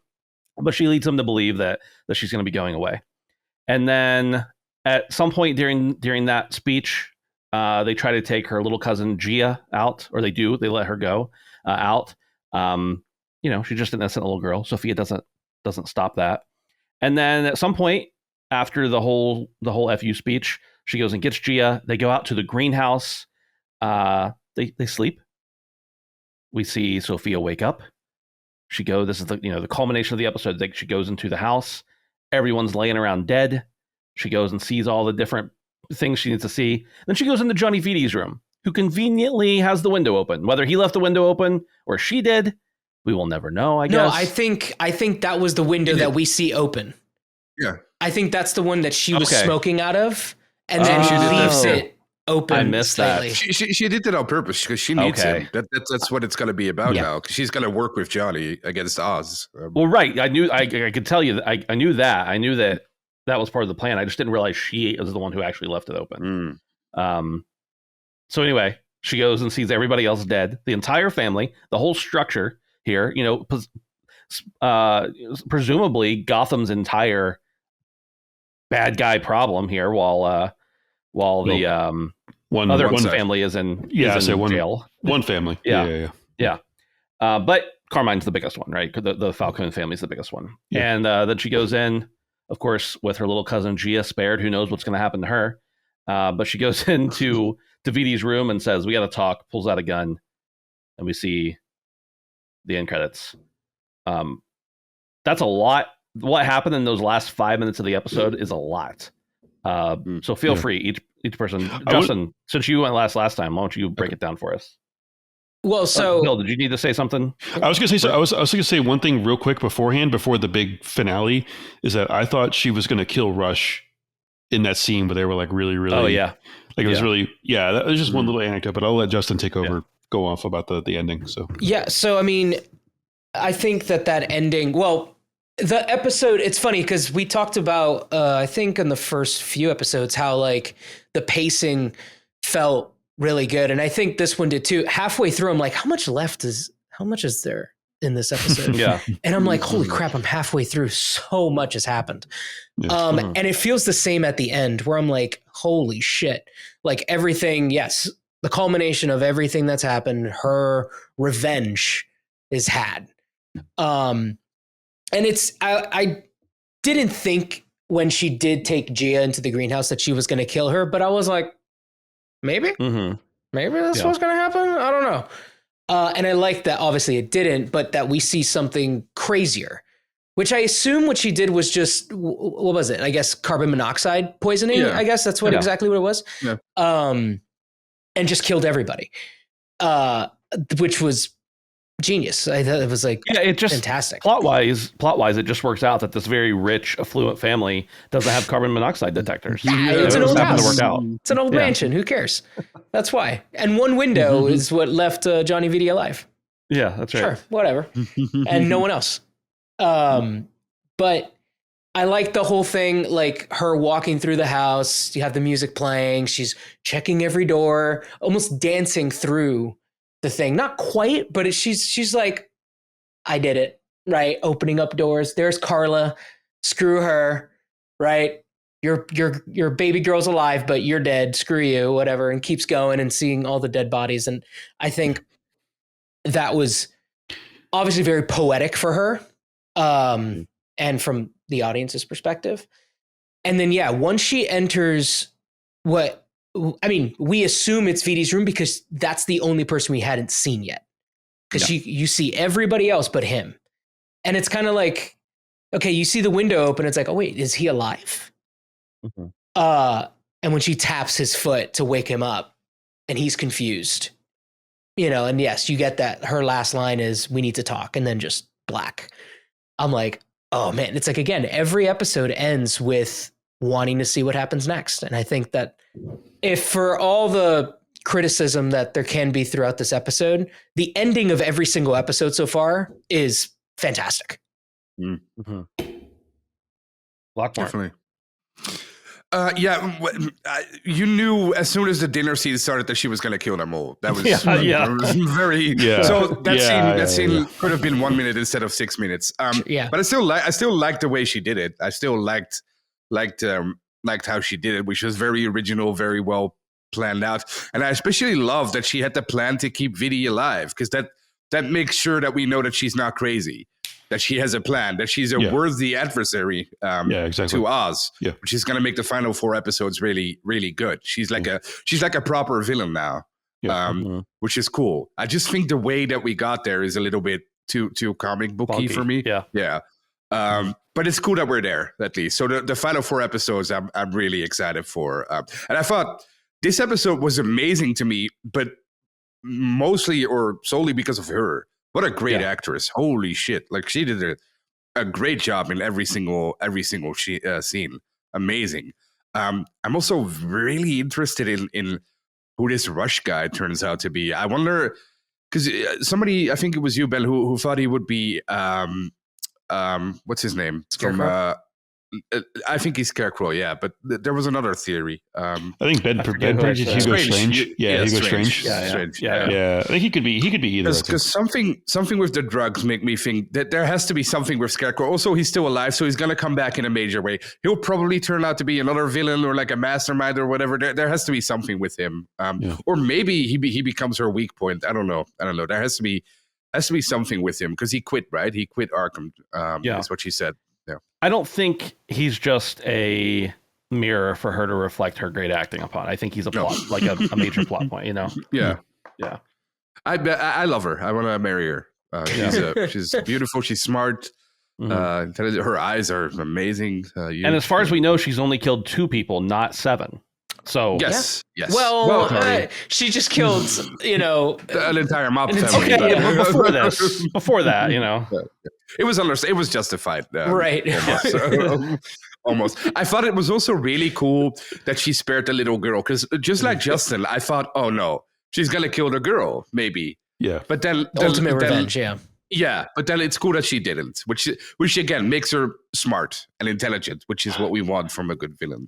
but she leads them to believe that she's going to be going away. And then at some point during that speech, they try to take her little cousin Gia out, or they let her go out. She's just an innocent little girl. Sophia doesn't stop that. And then at some point after the whole FU speech, she goes and gets Gia. They go out to the greenhouse. They sleep. We see Sophia wake up. This is the culmination of the episode. She goes into the house. Everyone's laying around dead. She goes and sees all the different things she needs to see. Then she goes into Johnny Vitti's room, who conveniently has the window open. Whether he left the window open or she did, we will never know, I guess. No, I think that was the window that we see open. Yeah. I think that's the one that she was smoking out of, and then she leaves it open. I missed slightly. That. She did that on purpose because she needs him. That's what it's going to be about now. Because she's going to work with Johnny against Oz. Well, right. I could tell you that I knew that. I knew that was part of the plan. I just didn't realize she was the one who actually left it open. So anyway, she goes and sees everybody else dead. The entire family, the whole structure here, presumably Gotham's entire bad guy problem here, while the one family is in jail. One family. Yeah. But Carmine's the biggest one, right? The Falcone family is the biggest one. Yeah. And then she goes in, of course, with her little cousin Gia spared. Who knows what's going to happen to her? But she goes into Vitti's room and says, "We got to talk." Pulls out a gun, and we see the end credits. That's a lot. What happened in those last 5 minutes of the episode is a lot. So feel free, each person. Justin, since you went last time, why don't you break it down for us? Well, so Bill, did you need to say something? I was going to say. I was going to say one thing real quick before the big finale, is that I thought she was going to kill Rush in that scene, but they were like really. Oh yeah, like it was really That was just one little anecdote, but I'll let Justin take over, go off about the ending. So So I mean, I think that ending. Well, the episode. It's funny because we talked about I think in the first few episodes how like the pacing felt really good, and I think this one did too. Halfway through, I'm like, how much is there in this episode? And I'm like, holy crap, I'm halfway through. So much has happened. And it feels the same at the end where I'm like, holy shit, like everything. Yes, the culmination of everything that's happened. Her revenge is had. And it's I didn't think when she did take Gia into the greenhouse that she was going to kill her, but I was like, maybe that's what's going to happen. I don't know. And I like that obviously it didn't, but that we see something crazier, which I assume what she did was just, what was it? I guess carbon monoxide poisoning. Yeah. I guess that's exactly what it was. Yeah. And just killed everybody, which was genius. I thought it was like, it just fantastic. Plot wise, it just works out that this very rich, affluent family doesn't have carbon monoxide detectors. It's an old house. It's an old mansion. Who cares? That's why. And one window is what left Johnny Vitti alive. Yeah, that's right. Sure, whatever. And no one else. But I like the whole thing, like her walking through the house. You have the music playing. She's checking every door, almost dancing through the thing. Not quite, but she's like, I did it, right? Opening up doors. There's Carla. Screw her, right? Your baby girl's alive, but you're dead. Screw you, whatever. And keeps going and seeing all the dead bodies. And I think that was obviously very poetic for her. And from the audience's perspective. And then, once she enters we assume it's Vitti's room because that's the only person we hadn't seen yet. Because you see everybody else but him. And it's kind of like, okay, you see the window open. It's like, oh, wait, is he alive? Mm-hmm. And when she taps his foot to wake him up and he's confused, and yes, you get that. Her last line is, we need to talk. And then just black. I'm like, oh man, it's like, again, every episode ends with wanting to see what happens next. And I think that if for all the criticism that there can be throughout this episode, the ending of every single episode so far is fantastic. Mm-hmm. Definitely. You knew as soon as the dinner scene started that she was going to kill them all. That was, very. Yeah. So that scene could have been 1 minute instead of 6 minutes. But I still liked the way she did it. I still liked how she did it, which was very original, very well planned out. And I especially love that she had the plan to keep Vidi alive, because that makes sure that we know that she's not crazy, that she has a plan, that she's a worthy adversary to Oz, which is going to make the final 4 episodes really, really good. She's like a proper villain now, which is cool. I just think the way that we got there is a little bit too comic booky for me. Yeah. But it's cool that we're there, at least. So the final 4 episodes, I'm really excited for. And I thought this episode was amazing to me, but mostly or solely because of her. What a great actress! Holy shit! Like, she did a great job in every single scene. Amazing. I'm also really interested in who this Rush guy turns out to be. I wonder, because somebody, I think it was you, Ben, who thought he would be what's his name? Scarecrow? I think he's Scarecrow, but there was another theory. I think Ben predicted Hugo Strange. Hugo Strange. Yeah. I think he could be either. Because something with the drugs make me think that there has to be something with Scarecrow. Also, he's still alive, so he's going to come back in a major way. He'll probably turn out to be another villain or like a mastermind or whatever. There has to be something with him. Or maybe he becomes her weak point. I don't know. There has to be something with him, because he quit, right? He quit Arkham. That's what she said. Yeah. I don't think he's just a mirror for her to reflect her great acting upon. I think he's a plot, like a major plot point, you know? Yeah. I love her. I want to marry her. She's beautiful. She's smart. Her eyes are amazing. And as far as we know, she's only killed 2 people, not 7. So yes. Well, she just killed, an entire mob family. Okay, but before that, it was justified, right? Almost. I thought it was also really cool that she spared the little girl, because just like Justin, I thought, oh no, she's gonna kill the girl, maybe. Yeah. But then ultimate revenge. Yeah, but then it's cool that she didn't, which again makes her smart and intelligent, which is what we want from a good villain.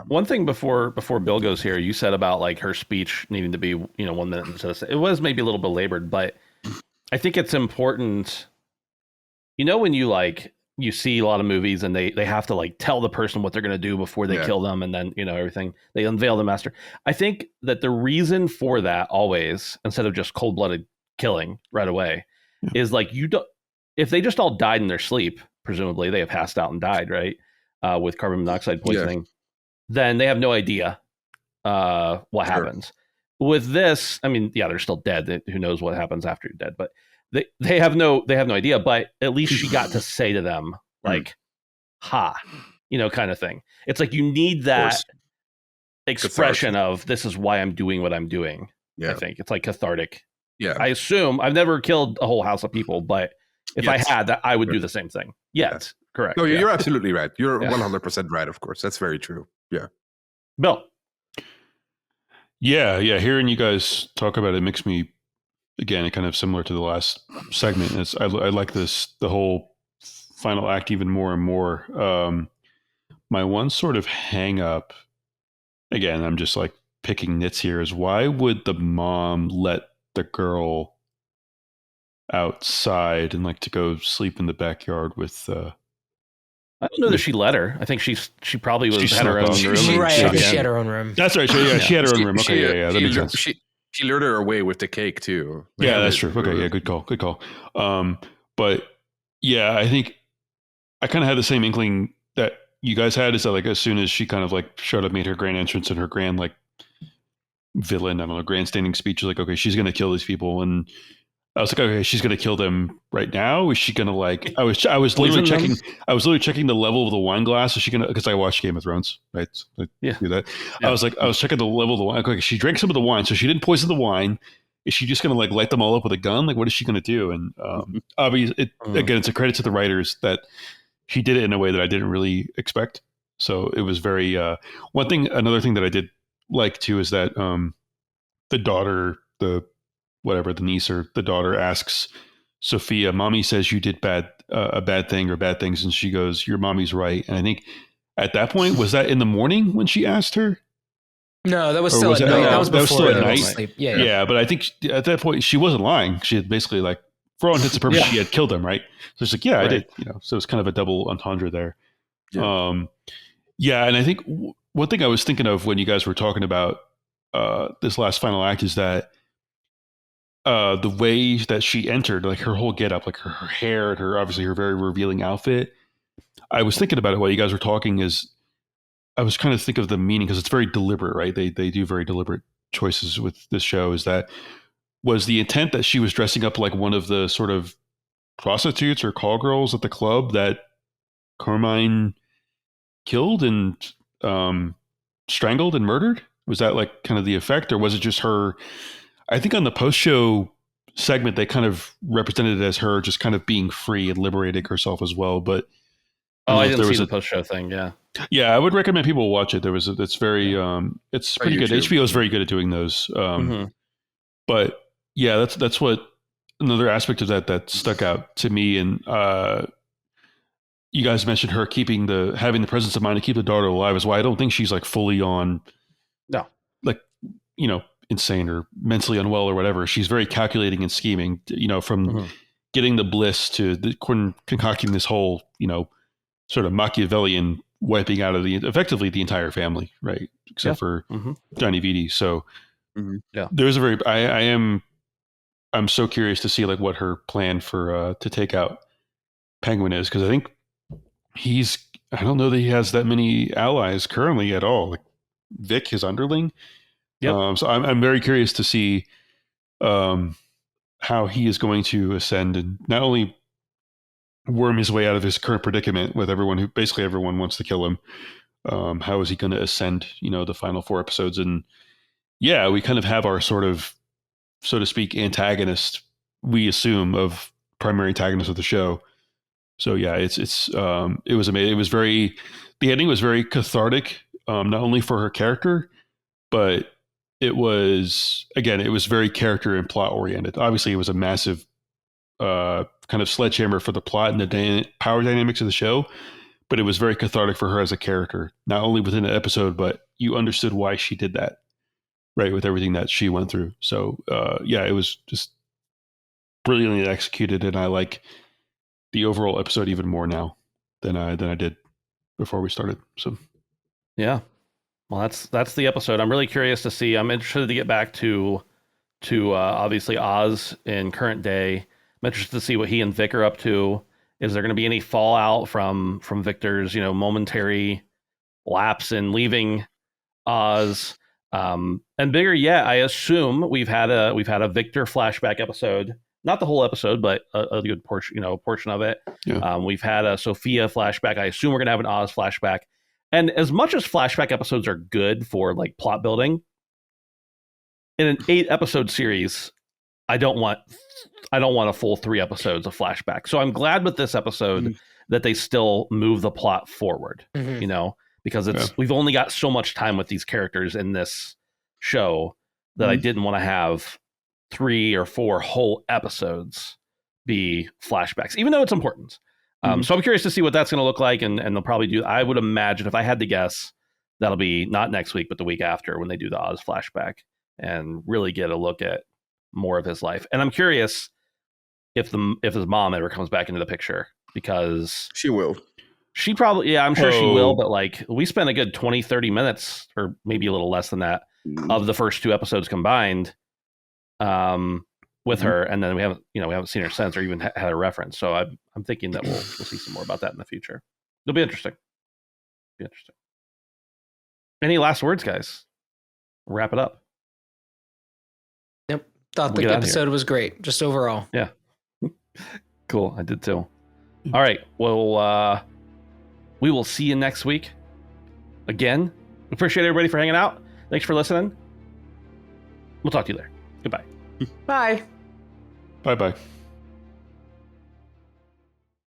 One thing before Bill goes here, you said about like her speech needing to be 1 minute instead of, it was maybe a little belabored, but I think it's important. When you see a lot of movies and they have to like tell the person what they're going to do before they kill them, and then everything, they unveil the master. I think that the reason for that always, instead of just cold-blooded killing right away, is like, if they just all died in their sleep, presumably they have passed out and died, right, with carbon monoxide poisoning, then they have no idea what happens. With this, I mean, they're still dead. Who knows what happens after you're dead? But they have no idea. But at least she got to say to them, like, "Ha," kind of thing. It's like, you need that expression of, this is why I'm doing what I'm doing. I think it's like cathartic. Yeah, I assume I've never killed a whole house of people, but if I had that, I would do the same thing. Correct. No, you're absolutely right. You're 100% right. Of course, that's very true. Yeah, Bill. Yeah. Hearing you guys talk about it makes me, again, kind of similar to the last segment. I like the whole final act even more and more. My one sort of hang up, again, I'm just like picking nits here, is why would the mom let the girl outside and like to go sleep in the backyard with I don't know that she let her. I think she probably had her own room. She had her own room. That's right. She had her own room. Okay, that makes sense. She lured her away with the cake too. Yeah, that's true. Okay, yeah, good call. But yeah, I think I kind of had the same inkling that you guys had, is that like as soon as she kind of like showed up, made her grand entrance and her grand like villain, I don't know, grandstanding speech, like, okay, she's gonna kill these people, and I was like, okay, she's gonna kill them right now. Is she gonna like? I was literally checking. I was literally checking the level of the wine glass. Is she gonna? Because I watched Game of Thrones, right? So I do that. Yeah. I was checking the level of the wine. Okay, she drank some of the wine, so she didn't poison the wine. Is she just gonna like light them all up with a gun? Like, what is she gonna do? And obviously, again, it's a credit to the writers that she did it in a way that I didn't really expect. So it was very another thing that I did like too is that the daughter, the niece or the daughter asks Sophia, "Mommy says you did a bad thing or bad things," and she goes, "Your mommy's right." And I think at that point, was that in the morning when she asked her? No, that was still at night. That was before they went to sleep. Yeah, but I think at that point she wasn't lying. She had basically like, for all intents and purposes, she had killed him, right? So she's like, "Yeah, I did." So it's kind of a double entendre there. Yeah, and I think one thing I was thinking of when you guys were talking about this last final act is that the way that she entered, like her whole getup, like her hair and obviously her very revealing outfit. I was thinking about it while you guys were talking. I was trying to think of the meaning because it's very deliberate, right? They do very deliberate choices with this show. Is that was the intent that she was dressing up like one of the sort of prostitutes or call girls at the club that Carmine killed and strangled and murdered? Was that like kind of the effect, or was it just her? I think on the post-show segment, they kind of represented it as her just kind of being free and liberating herself as well. But I didn't see the post-show thing. Yeah, I would recommend people watch it. It's very, it's pretty good. HBO is very good at doing those. But yeah, that's what another aspect of that stuck out to me. And you guys mentioned her having the presence of mind to keep the daughter alive as well. I don't think she's like fully on, like, insane or mentally unwell or whatever. She's very calculating and scheming, from getting the bliss to concocting this whole, sort of Machiavellian wiping out of effectively the entire family, right? Except for Johnny Viti. So there's I'm so curious to see like what her plan for to take out Penguin is, because I think I don't know that he has that many allies currently at all. Like Vic, his underling. So I'm very curious to see how he is going to ascend and not only worm his way out of his current predicament with basically everyone wants to kill him. How is he going to ascend, the final 4 episodes? And yeah, we kind of have our sort of, so to speak, antagonist, we assume, of primary antagonist of the show. So yeah, it was amazing. It was the ending was very cathartic, not only for her character, but it was very character and plot oriented. Obviously it was a massive kind of sledgehammer for the plot and the power dynamics of the show, but it was very cathartic for her as a character, not only within the episode, but you understood why she did that, right? With everything that she went through. So it was just brilliantly executed. And I like the overall episode even more now than I did before we started. So, yeah. Well, that's the episode. I'm really curious to see. I'm interested to get back to obviously Oz in current day. I'm interested to see what he and Vic are up to. Is there going to be any fallout from Victor's momentary lapse in leaving Oz? And bigger yet, I assume we've had a Victor flashback episode. Not the whole episode, but a good portion of it. Yeah. We've had a Sophia flashback. I assume we're going to have an Oz flashback. And as much as flashback episodes are good for like plot building, in an 8-episode series, I don't want a full 3 episodes of flashback. So I'm glad with this episode that they still move the plot forward, because we've only got so much time with these characters in this show that I didn't want to have 3 or 4 whole episodes be flashbacks, even though it's important. So I'm curious to see what that's going to look like, and they'll probably do. I would imagine, if I had to guess, that'll be not next week, but the week after, when they do the Oz flashback and really get a look at more of his life. And I'm curious if his mom ever comes back into the picture, because she will. She probably, I'm sure she will. But like, we spent a good 20-30 minutes, or maybe a little less than that, of the first 2 episodes combined. With her, and then we haven't seen her since, or even had a reference. So I'm thinking that we'll see some more about that in the future. It'll be interesting. Any last words, guys? Wrap it up. Yep. Thought the episode was great, just overall. Yeah. Cool. I did too. All right. Well, we will see you next week. Again, appreciate everybody for hanging out. Thanks for listening. We'll talk to you later. Goodbye. Bye. Bye-bye.